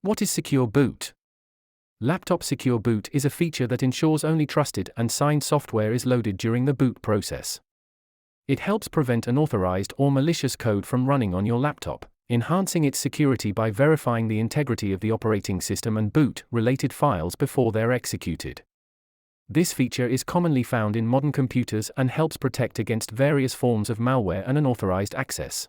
What is Secure Boot? Laptop Secure Boot is a feature that ensures only trusted and signed software is loaded during the boot process. It helps prevent unauthorized or malicious code from running on your laptop, enhancing its security by verifying the integrity of the operating system and boot-related files before they're executed. This feature is commonly found in modern computers and helps protect against various forms of malware and unauthorized access.